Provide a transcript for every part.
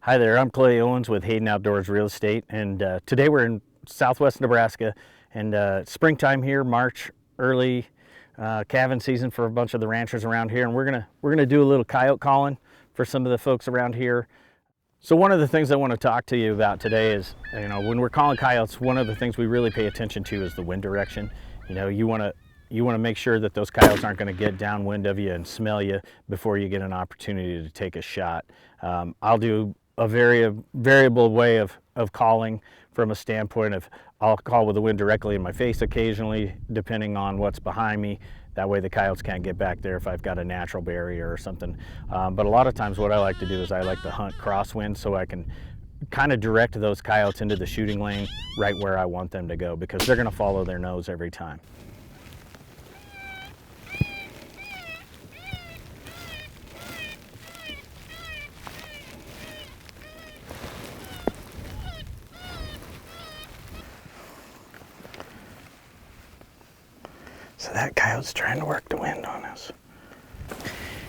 Hi there, I'm Clay Owens with Hayden Outdoors Real Estate, and today we're in southwest Nebraska, and springtime here, March, early calving season for a bunch of the ranchers around here, and we're gonna do a little coyote calling for some of the folks around here. So one of the things I want to talk to you about today is, when we're calling coyotes, one of the things we really pay attention to is the wind direction. You want to make sure that those coyotes aren't going to get downwind of you and smell you before you get an opportunity to take a shot. I'll do a very variable way of calling from a standpoint of I'll call with the wind directly in my face occasionally, depending on what's behind me. That way the coyotes can't get back there if I've got a natural barrier or something. But a lot of times what I like to do is I like to hunt crosswind so I can kind of direct those coyotes into the shooting lane right where I want them to go, because they're going to follow their nose every time. So that coyote's trying to work the wind on us.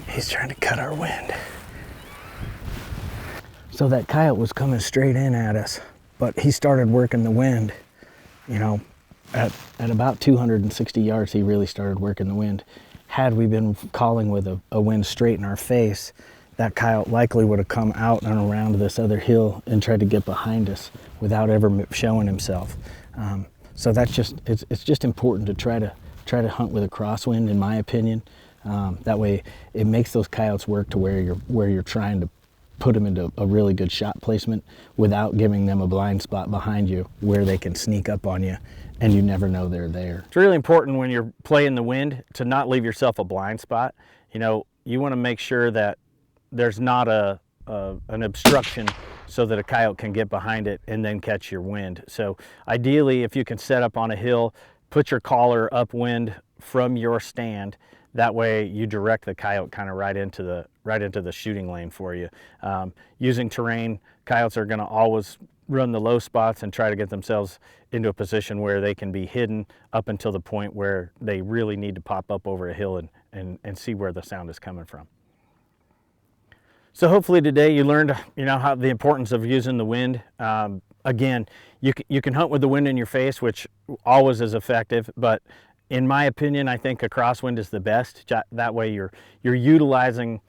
He's trying to cut our wind. So that coyote was coming straight in at us, but he started working the wind. At about 260 yards, he really started working the wind. Had we been calling with a wind straight in our face, that coyote likely would have come out and around this other hill and tried to get behind us without ever showing himself. So that's it's just important to try to hunt with a crosswind, in my opinion. That way it makes those coyotes work to where you're trying to put them into a really good shot placement without giving them a blind spot behind you where they can sneak up on you and you never know they're there. It's really important when you're playing the wind to not leave yourself a blind spot. You want to make sure that there's not an obstruction so that a coyote can get behind it and then catch your wind. So ideally, if you can set up on a hill, put your caller upwind from your stand. That way you direct the coyote kind of right into the shooting lane for you. Using terrain, coyotes are going to always run the low spots and try to get themselves into a position where they can be hidden up until the point where they really need to pop up over a hill and see where the sound is coming from. So hopefully today you learned how the importance of using the wind. Again, you can hunt with the wind in your face, which always is effective, but in my opinion, I think a crosswind is the best. That way you're utilizing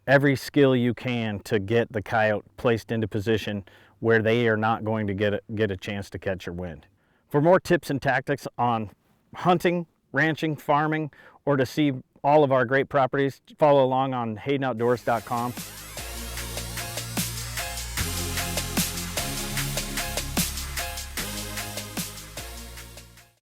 every skill you can to get the coyote placed into position where they are not going to get a chance to catch your wind. For more tips and tactics on hunting, ranching, farming, or to see all of our great properties, follow along on HaydenOutdoors.com.